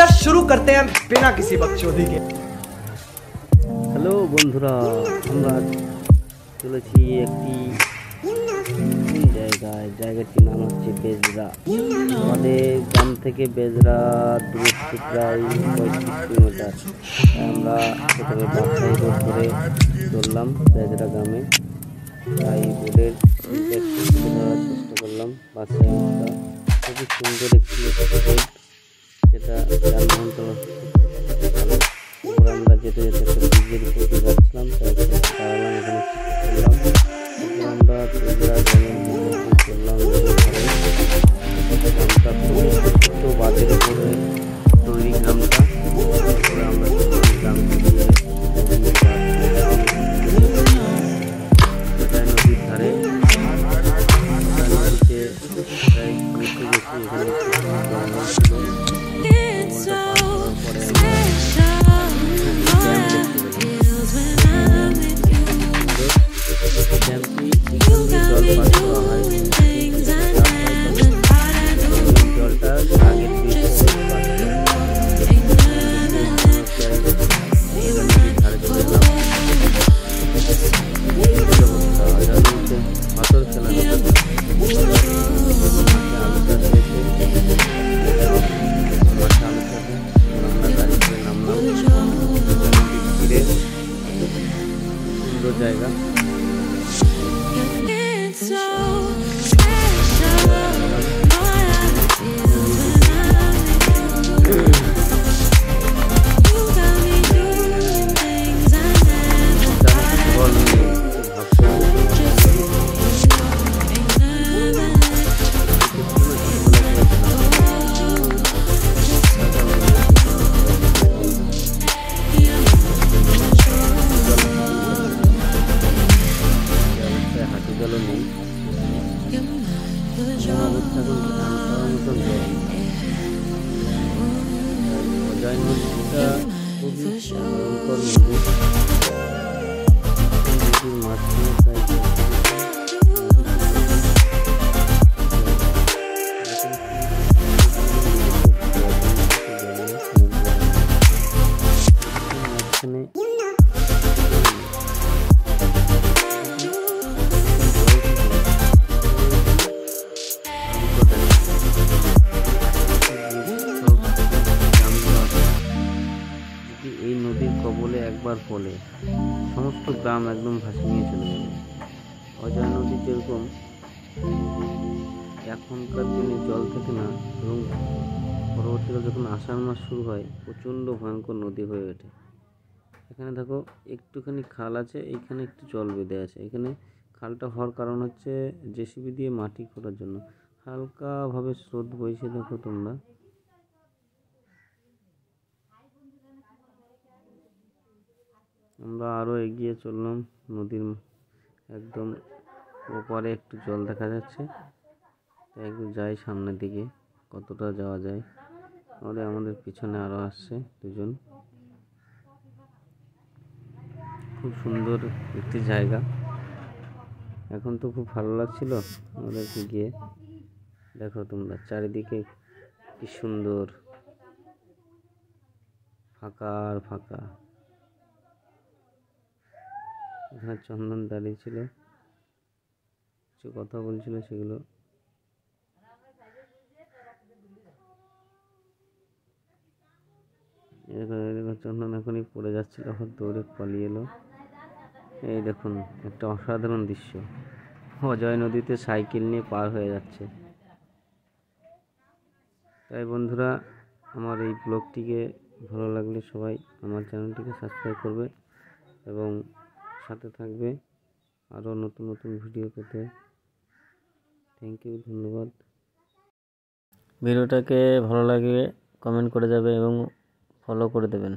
भैया शुरू करते हैं बिना किसी बकचोदी के। হ্যালো বন্ধুরা, আমরা চলেছি একটি জায়গাটির নাম হচ্ছে বেজরা। আমাদের গ্রাম থেকে বেজরা দূরত্ব প্রায় 35 কিলোমিটার। আমরা প্রথমে বাদশাহী রোড করে চললাম বেজরা গ্রামে। তাই রোডের ধরার চেষ্টা করলাম। বাদশাহী রোডটা খুবই সুন্দর একটি রোড, যেটা যানবাহন চলাচল ভালো। আমরা যেতে যেতে একটা ব্রিজের উপর দিয়ে যাচ্ছিলাম, তাই দাঁড়ালাম, এখানে করলাম। আমরা বেজরা গ্রামের চললাম। গ্রামটা খুবই ছোট্ট বাঁধের উপরে তৈরি গ্রামটা। আমরা গ্রাম থেকে নদীর ধারে নদীতে প্রায় ঘুরতে গেছি। এখানে জায়গা অজয় নদীটা খুবই ভয়ঙ্কর নদী। নদীর মাঝখানে এই নদীর কবলে একবার পড়লে সমস্ত গ্রাম একদম ভাসিয়ে নিয়ে চলে যাবে। অজয় নদী যেরকম এখনকার দিনে জল থাকে না, এবং পরবর্তীকালে যখন আষাঢ় মাস শুরু হয় প্রচণ্ড ভয়ঙ্কর নদী হয়ে ওঠে। এখানে দেখো একটুখানি খাল আছে, এইখানে একটু জল বেঁধে আছে। এখানে খালটা হওয়ার কারণ হচ্ছে জেসিবি দিয়ে মাটি খোঁড়ার জন্য। হালকাভাবে স্রোত বইছে, দেখো তোমরা। আমরা আরও এগিয়ে চললাম। নদীর একদম ওপারে একটু জল দেখা যাচ্ছে, তাই একটু যাই সামনের দিকে, কতটা যাওয়া যায়। আমাদের পিছনে আরও আসছে দুজন। খুব সুন্দর একটি জায়গা। এখন তো খুব ভালো লাগছিল আমাদেরকে গিয়ে। দেখো তোমরা চারিদিকে কি সুন্দর, ফাঁকা আর ফাঁকা। এখানে চন্দন দাঁড়িয়ে ছিল, কিছু কথা বলছিল, সেগুলো চন্দন এখনই পড়ে যাচ্ছিল, আবার দৌড়ে পালিয়ে এলো। এই দেখুন একটা অসাধারণ দৃশ্য, অজয় নদীতে সাইকেল নিয়ে পার হয়ে যাচ্ছে। তাই বন্ধুরা, আমার এই ব্লগটিকে ভালো লাগলে সবাই আমার চ্যানেলটিকে সাবস্ক্রাইব করবে এবং সাথে থাকবে আরও নতুন নতুন ভিডিও পেতে। থ্যাংক ইউ, ধন্যবাদ। ভিডিওটাকে ভালো লাগলে কমেন্ট করে যাবে এবং ফলো করে দেবেন।